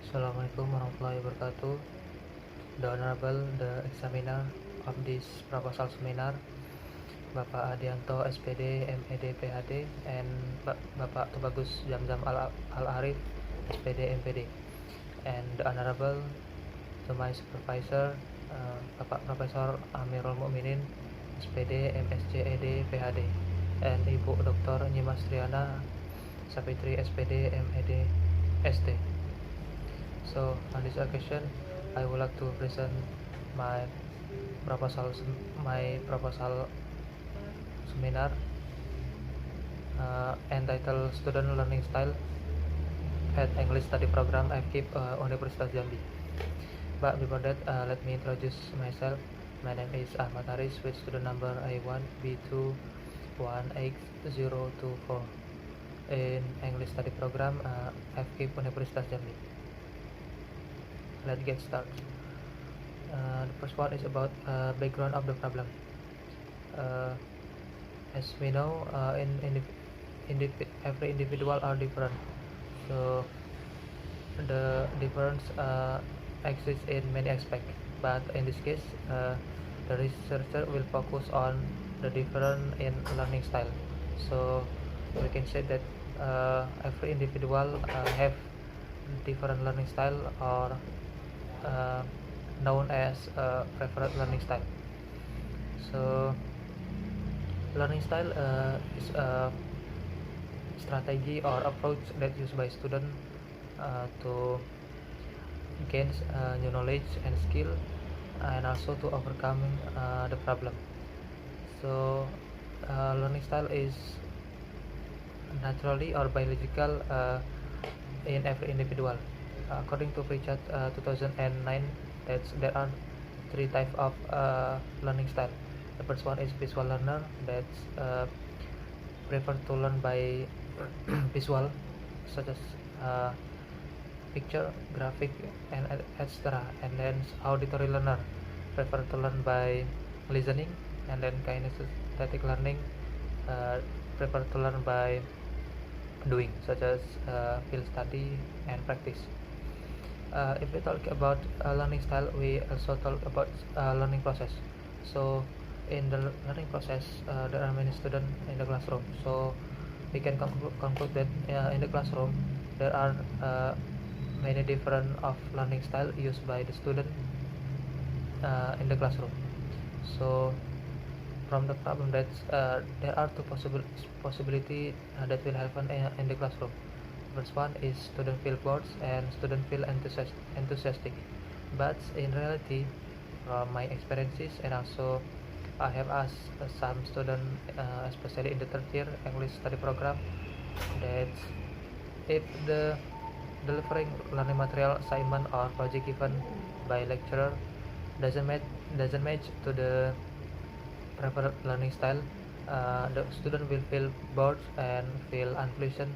Assalamualaikum warahmatullahi wabarakatuh. The Honorable, the examiner of this proposal seminar, Bapak Adianto SPD, MED, PhD, and Bapak Tubagus Jamzam Al-Arif, SPD, MPD, and the Honorable to my supervisor, Bapak Profesor Amirul Mukminin, SPD, MSc, ED, PhD, and Ibu Dr. Nyimas Triana Sapitri, SPD, MED, SD. So on this occasion, I would like to present my proposal seminar entitled Student Learning Style at English Study Program FKIP Universitas Jambi. But before that, let me introduce myself. My name is Ahmad Haris with student number A1B2188024 in English Study Program FKIP Universitas Jambi. Let's get started. The first one is about background of the problem. As we know, every individual are different, so the difference exists in many aspects. But in this case, the researcher will focus on the difference in learning style. So we can say that every individual have different learning style, or known as preferred learning style. So learning style is a strategy or approach that used by students to gain new knowledge and skill, and also to overcome the problem. So learning style is naturally or biological in every individual. According to Pritchard 2009, there are three types of learning style. The first one is visual learner, that prefer to learn by visual, such as picture, graphic, and etc. And then auditory learner prefer to learn by listening, and then kinesthetic learning prefer to learn by doing, such as field study and practice. If we talk about learning style, we also talk about learning process. So in the learning process, there are many students in the classroom, so we can conclude that in the classroom there are many different of learning style used by the student in the classroom. So from the problem that there are two possibility that will happen in the classroom. First one is student feel bored and student feel enthusiastic. But in reality, from my experiences, and also I have asked some students, especially in the third year English study program, that if the delivering learning material, assignment, or project given by lecturer doesn't match to the preferred learning style, the student will feel bored and feel unpleasant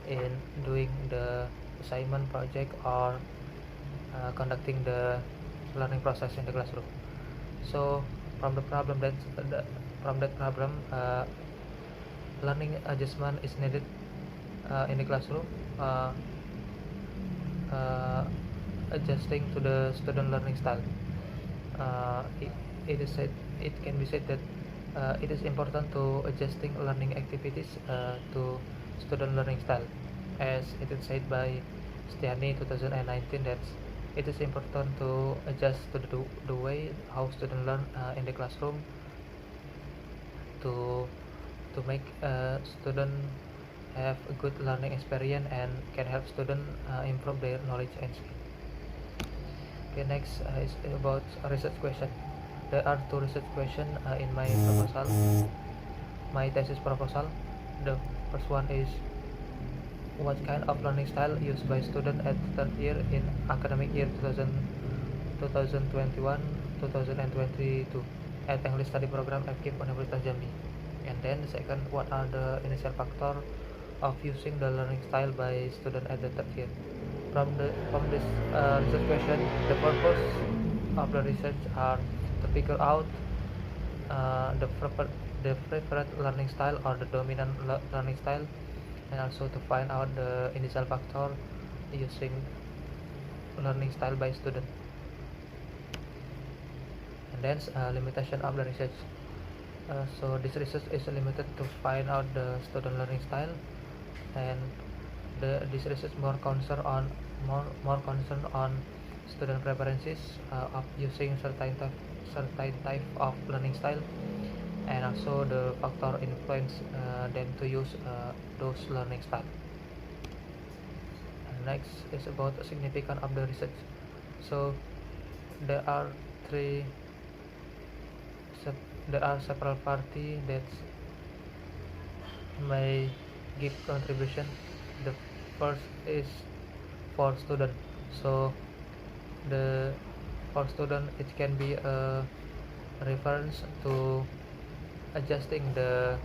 in doing the assignment, project, or conducting the learning process in the classroom. So from that problem, learning adjustment is needed in the classroom, adjusting to the student learning style. It can be said that it is important to adjusting learning activities to student learning style, as it is said by Stiani 2019, that it is important to adjust to the way how students learn in the classroom to make student have a good learning experience and can help students improve their knowledge and skill. Okay, next is about research question. There are two research questions in my proposal, my thesis proposal. The first one is, what kind of learning style used by students at third year in academic year 2021-2022 at English Study Program FKIP Universitas Jambi? And then the second, what are the initial factors of using the learning style by students at the third year? From this research question, the purpose of the research are to figure out the preferred learning style or the dominant learning style, and also to find out the initial factor using learning style by student. And then limitation of the research. So this research is limited to find out the student learning style, and this research more concern on student preferences of using certain type of learning style, and also the factor influence them to use those learning style. And next is about the significance of the research. So there are three there are several parties that may give contribution. The first is for student. So the for student, it can be a reference to adjusting the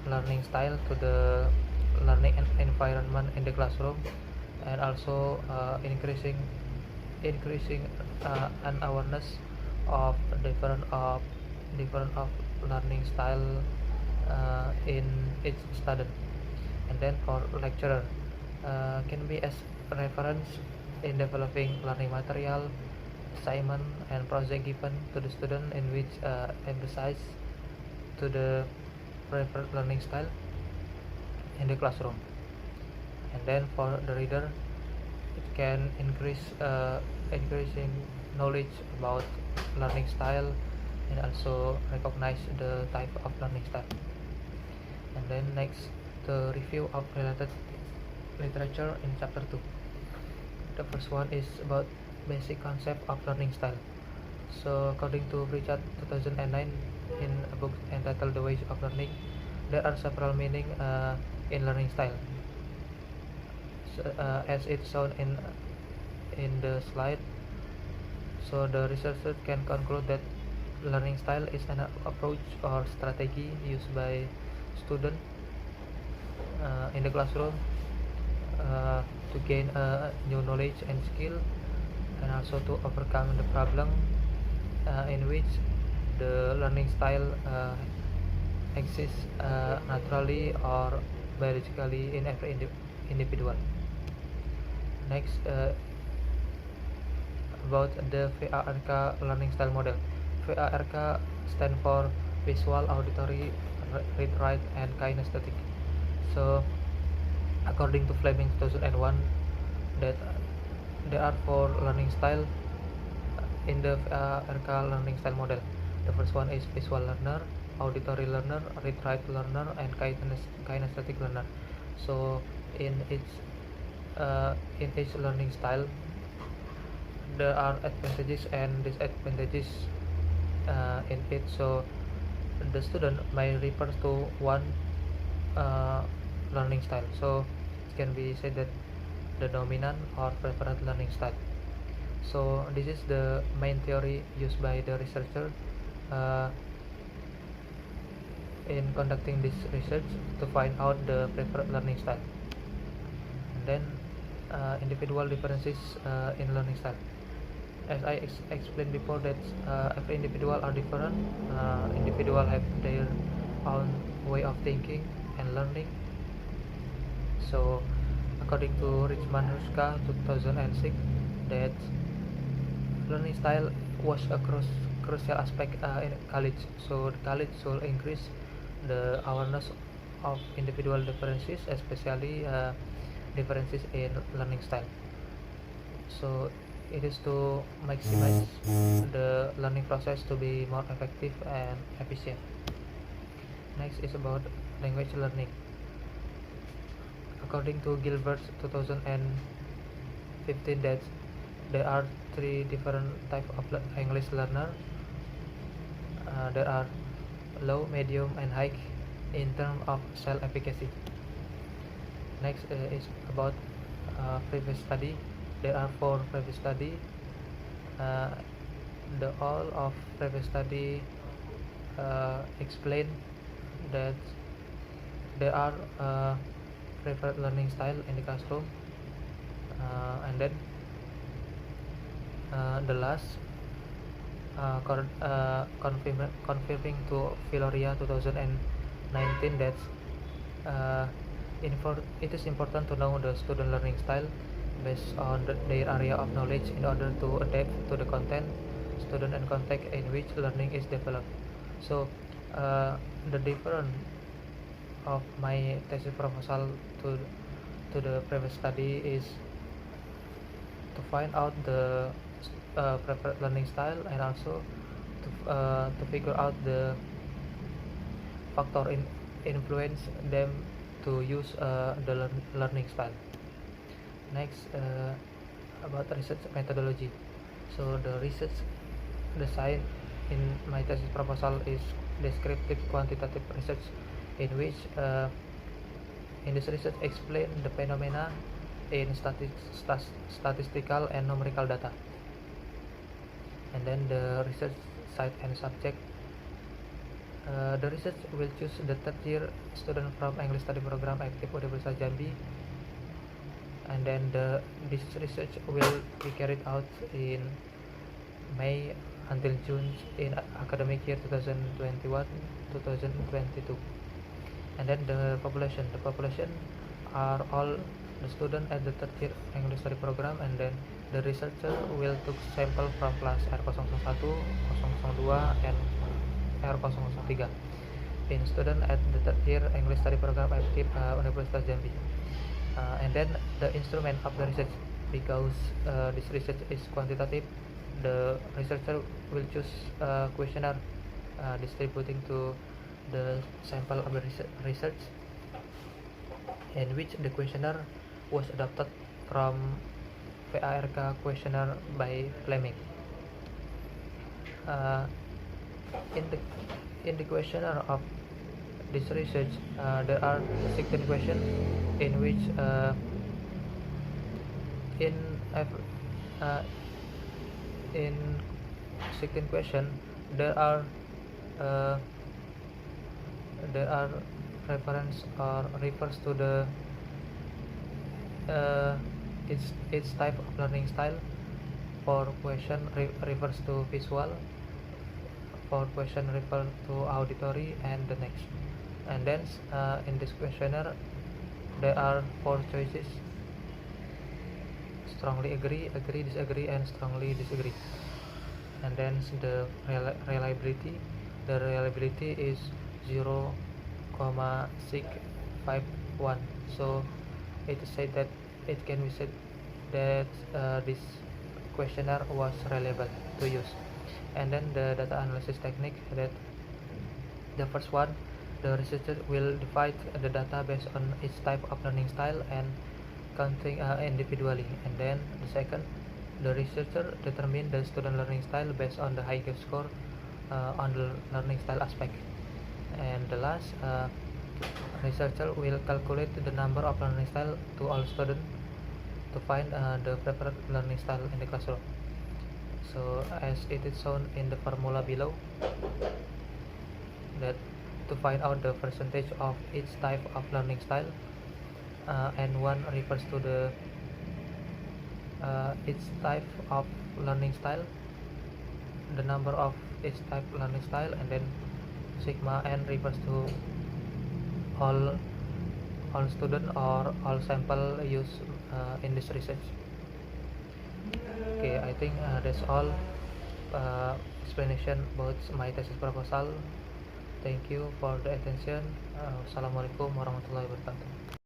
learning style to the learning environment in the classroom, and also increasing an awareness of different of learning style in each student. And then for lecturer, can be as reference in developing learning material, assignment, and project given to the student, in which emphasize to the preferred learning style in the classroom. And then for the reader, it can increasing knowledge about learning style, and also recognize the type of learning style. And then next, the review of related literature in chapter 2. The first one is about basic concept of learning style. So according to Richard 2009, in a book entitled The Ways of Learning, there are several meanings in learning style. So, as it's shown in the slide, so the researcher can conclude that learning style is an approach or strategy used by students in the classroom to gain new knowledge and skill, and also to overcome the problem in which the learning style exists naturally or biologically in every individual. Next, about the VARK learning style model. VARK stand for visual, auditory, read, write, and kinesthetic. So according to Fleming 2001, that there are 4 learning style in the VARK learning style model. The first one is visual learner, auditory learner, read, write learner, and kinesthetic learner. So in each learning style, there are advantages and disadvantages in it. So the student may refer to one learning style. So it can be said that the dominant or preferred learning style. So this is the main theory used by the researcher in conducting this research to find out the preferred learning style. And then individual differences in learning style. As I explained before, that every individual are different. Individual have their own way of thinking and learning. So according to Richman Ruska 2006, that learning style was a crucial aspect in college. So the college should increase the awareness of individual differences, especially differences in learning style. So it is to maximize the learning process to be more effective and efficient. Next is about language learning. According to Gilbert 2015, that there are 3 different types of English learner. There are low, medium, and high in terms of self-efficacy. Next is about previous study. There are 4 previous study. The all of previous study explain that there are preferred learning style in the classroom, and then the last confirming to Filoria 2019 that it is important to know the student learning style based on their area of knowledge in order to adapt to the content, student, and context in which learning is developed. So the difference of my thesis proposal to the previous study is to find out the preferred learning style, and also to figure out the factor influence them to use the learning style. Next, about research methodology. So the research design in my thesis proposal is descriptive quantitative research, in which in this research explain the phenomena in statistical and numerical data. And then the research site and subject. The research will choose the third year student from English study program Aktif Universitas Jambi, and then this research will be carried out in May until June in academic year 2021-2022. And then the population are all the students at the third year English study program, and then the researcher will took sample from class R001, 002, and R003 in student at the third year English study program at Universitas Jambi. And then the instrument of the research, because this research is quantitative, the researcher will choose a questionnaire distributing to the sample of the research, in which the questionnaire was adopted from PARK questionnaire by Fleming. In the questionnaire of this research, there are 16 questions, in which in 16 questions there are reference or refers to the its type of learning style. For question refers to visual, for question refer to auditory, and the next. And then in this questionnaire there are 4 choices: strongly agree, disagree, and strongly disagree. And then the reliability is 0,651. So it is said that it can be said that this questionnaire was reliable to use. And then the data analysis technique, that the first one, the researcher will divide the data based on each type of learning style and counting individually. And then the second, the researcher determine the student learning style based on the Heights score on the learning style aspect. And the last, researcher will calculate the number of learning style to all students to find the preferred learning style in the classroom. So as it is shown in the formula below, that to find out the percentage of each type of learning style, and one refers to the each type of learning style, the number of each type learning style, and then sigma n refers to all student or all sample used in this research. Okay, I think that's all explanation about my thesis proposal. Thank you for the attention. Assalamualaikum warahmatullahi wabarakatuh.